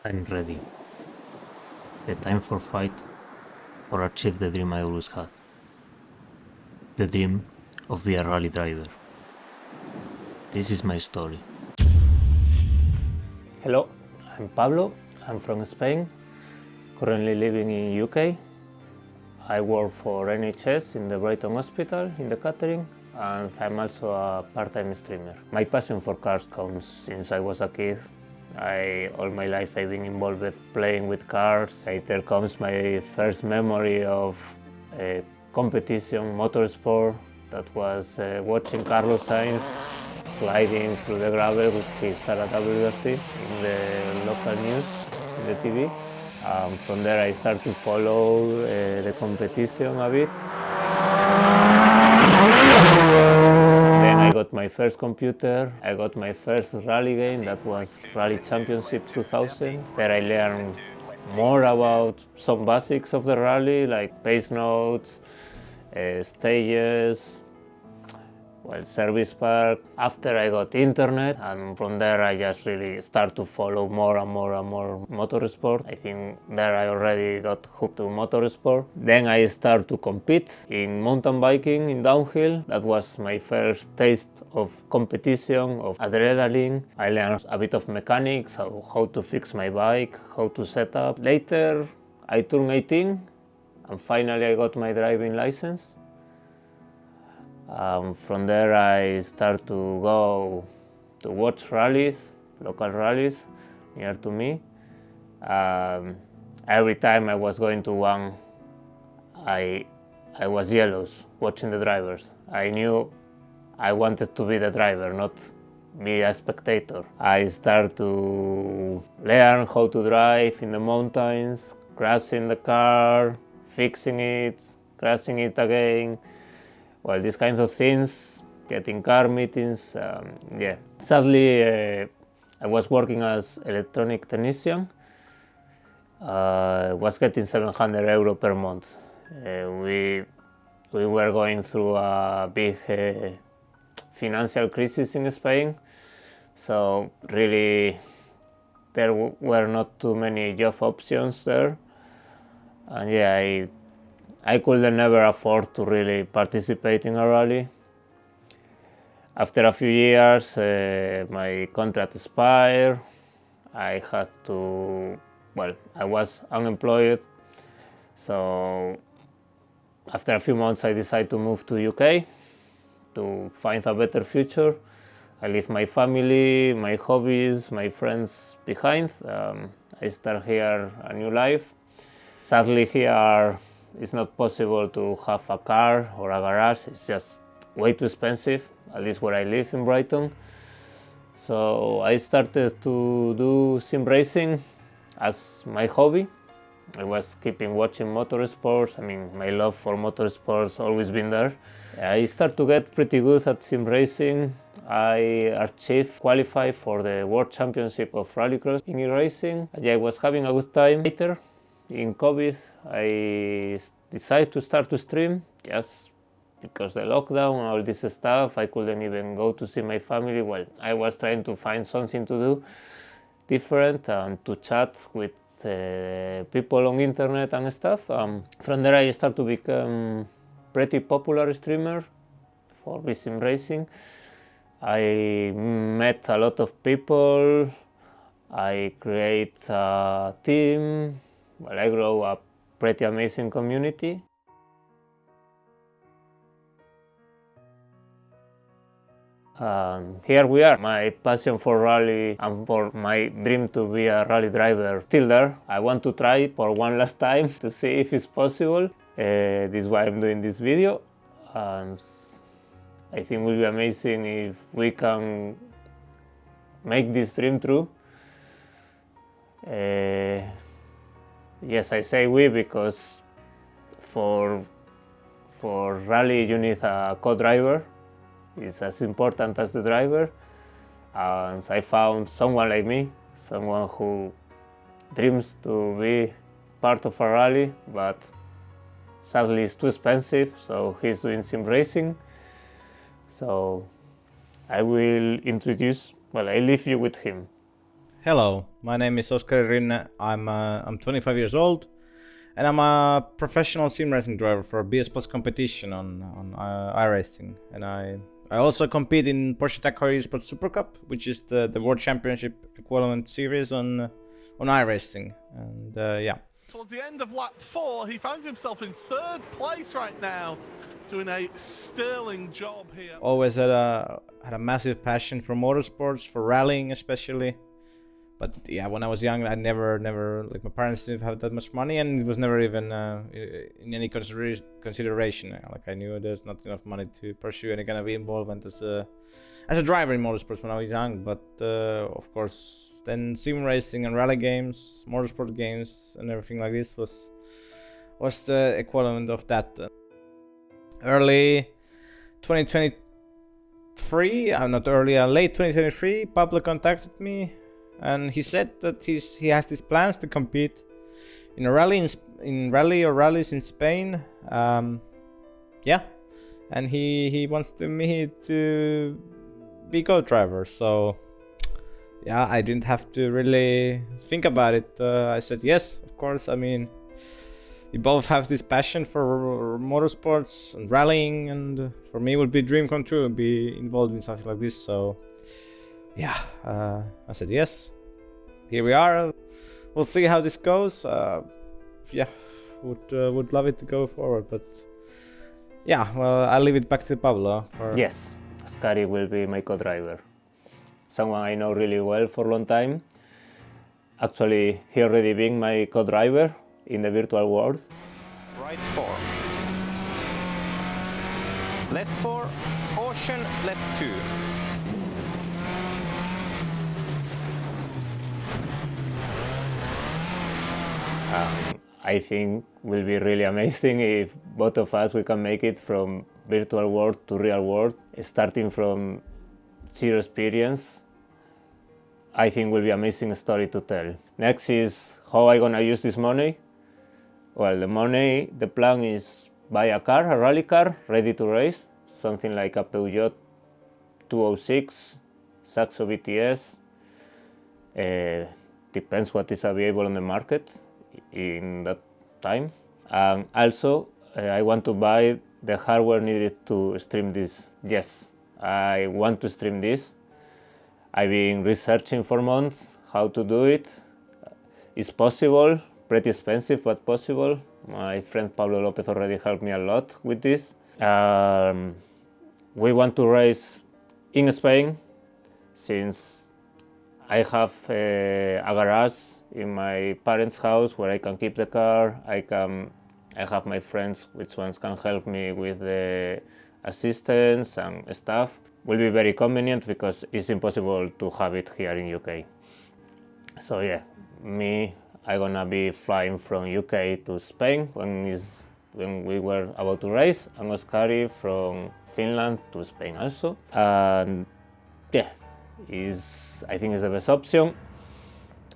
I'm ready. The time for fight or achieve the dream I always had. The dream of being a rally driver. This is my story. Hello, I'm Pablo. I'm from Spain, currently living in UK. I work for NHS in the Brighton Hospital in the catering, and I'm also a part-time streamer. My passion for cars comes since I was a kid. All my life I've been involved with playing with cars. Later comes my first memory of competition, motorsport. That was watching Carlos Sainz sliding through the gravel with his Sara WRC in the local news, in the TV. From there I started to follow the competition a bit. Then I got my first computer, I got my first rally game, that was Rally Championship 2000. There I learned more about some basics of the rally, like pace notes, stages, service park. After I got internet, and from there I just really start to follow more and more motorsport. I think there I already got hooked to motorsport. Then I start to compete in mountain biking in downhill. That was my first taste of competition, of adrenaline. I learned a bit of mechanics, how to fix my bike, how to set up. Later I turned 18 and finally I got my driving license. From there I start to go to watch rallies, local rallies near to me. Every time I was going to one, I was jealous watching the drivers. I knew I wanted to be the driver, not be a spectator. I start to learn how to drive in the mountains, crashing the car, fixing it, crashing it again. These kinds of things, getting car meetings, Sadly, I was working as electronic technician. I was getting €700 per month. We were going through a big financial crisis in Spain, so really there were not too many job options there. And I could never afford to really participate in a rally. After a few years, my contract expired. I was unemployed. So after a few months, I decided to move to UK to find a better future. I leave my family, my hobbies, my friends behind. I start here a new life. Sadly, here it's not possible to have a car or a garage. It's just way too expensive, at least where I live in Brighton. So I started to do sim racing as my hobby. I was keeping watching motorsports. My love for motorsports always been there. I started to get pretty good at sim racing. I qualified for the World Championship of Rallycross in racing. I was having a good time. Later, in COVID, I decided to start to stream just because the lockdown and all this stuff. I couldn't even go to see my family. I was trying to find something to do different and to chat with people on internet and stuff. From there, I started to become pretty popular streamer for sim racing. I met a lot of people. I create a team. I grow a pretty amazing community. Here we are. My passion for rally and for my dream to be a rally driver still there. I want to try it for one last time to see if it's possible. This is why I'm doing this video. And I think it will be amazing if we can make this dream true. Yes, I say we because for rally you need a co-driver. It's as important as the driver. And I found someone like me, someone who dreams to be part of a rally, but sadly it's too expensive, so he's doing sim racing. So I will introduce, I leave you with him. Hello, my name is Oskar Rinne. I'm 25 years old, and I'm a professional sim racing driver for a BS Plus competition on iRacing. And I also compete in Porsche Dakar Esports Super Cup, which is the World Championship equivalent series on iRacing. And yeah. Towards the end of lap 4, he finds himself in 3rd place right now, doing a sterling job here. Always had a massive passion for motorsports, for rallying especially. But yeah, when I was young, I never like my parents didn't have that much money, and it was never even in any consideration. Like I knew there's not enough money to pursue any kind of involvement as a driver in motorsports when I was young. But of course, then sim racing and rally games, motorsport games, and everything like this was the equivalent of that. Early 2023, not early, late 2023, Pablo contacted me. And he said that he has these plans to compete in a rally in rallies in Spain. Yeah, and he wants me to be co-driver. So yeah, I didn't have to really think about it. I said yes, of course. I mean, we both have this passion for motorsports and rallying, and for me, it would be a dream come true to be involved in something like this. So yeah, I said yes. Here we are. We'll see how this goes. Yeah, would love it to go forward, but yeah, well, I'll leave it back to Pablo. Yes, Skari will be my co-driver. Someone I know really well for a long time. Actually, he already been my co-driver in the virtual world. Right 4. Left 4. Caution, left 2. I think will be really amazing if both of us we can make it from virtual world to real world, starting from zero experience. I think will be amazing story to tell. Next is how I gonna use this money. Well, the plan is buy a car, a rally car, ready to race, something like a Peugeot 206, Saxo VTS. Depends what is available on the market in that time. And also, I want to buy the hardware needed to stream this. Yes, I want to stream this. I've been researching for months how to do it. It's possible, pretty expensive, but possible. My friend Pablo Lopez already helped me a lot with this. We want to race in Spain, since I have a garage in my parents' house where I can keep the car. I have my friends which ones can help me with the assistance and stuff. Will be very convenient because it's impossible to have it here in UK. So yeah, I gonna be flying from UK to Spain when we were about to race, and Oskari from Finland to Spain also. And yeah, I think is the best option.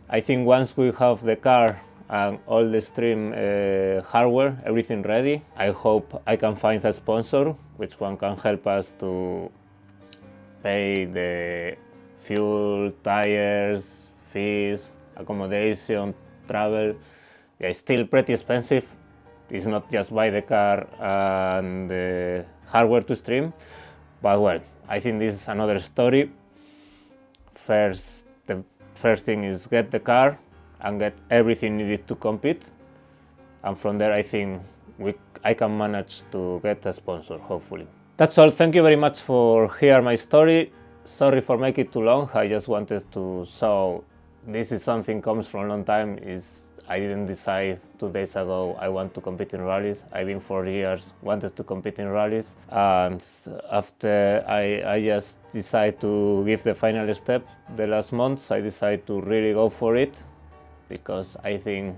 I think once we have the car and all the stream hardware, everything ready, I hope I can find a sponsor which one can help us to pay the fuel, tires, fees, accommodation, travel. Yeah, it's still pretty expensive. It's not just buy the car and the hardware to stream, but well, I think this is another story. The first thing is get the car and get everything needed to compete, and from there I think I can manage to get a sponsor, hopefully. That's all. Thank you very much for hearing my story. Sorry for making it too long. I just wanted to show this is something comes from a long time. I didn't decide 2 days ago I want to compete in rallies. I've been 4 years wanted to compete in rallies, and after I just decided to give the final step the last months, I decided to really go for it, because I think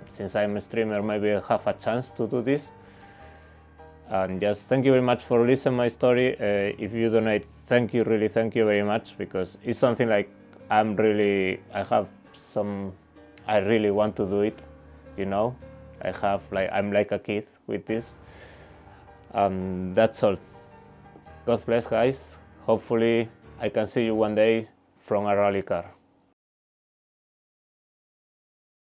since I'm a streamer, maybe I have a chance to do this. And just thank you very much for listening my story. If you donate, thank you very much, because it's something like I really want to do it, you know. I'm like a kid with this. That's all. God bless, guys. Hopefully I can see you one day from a rally car.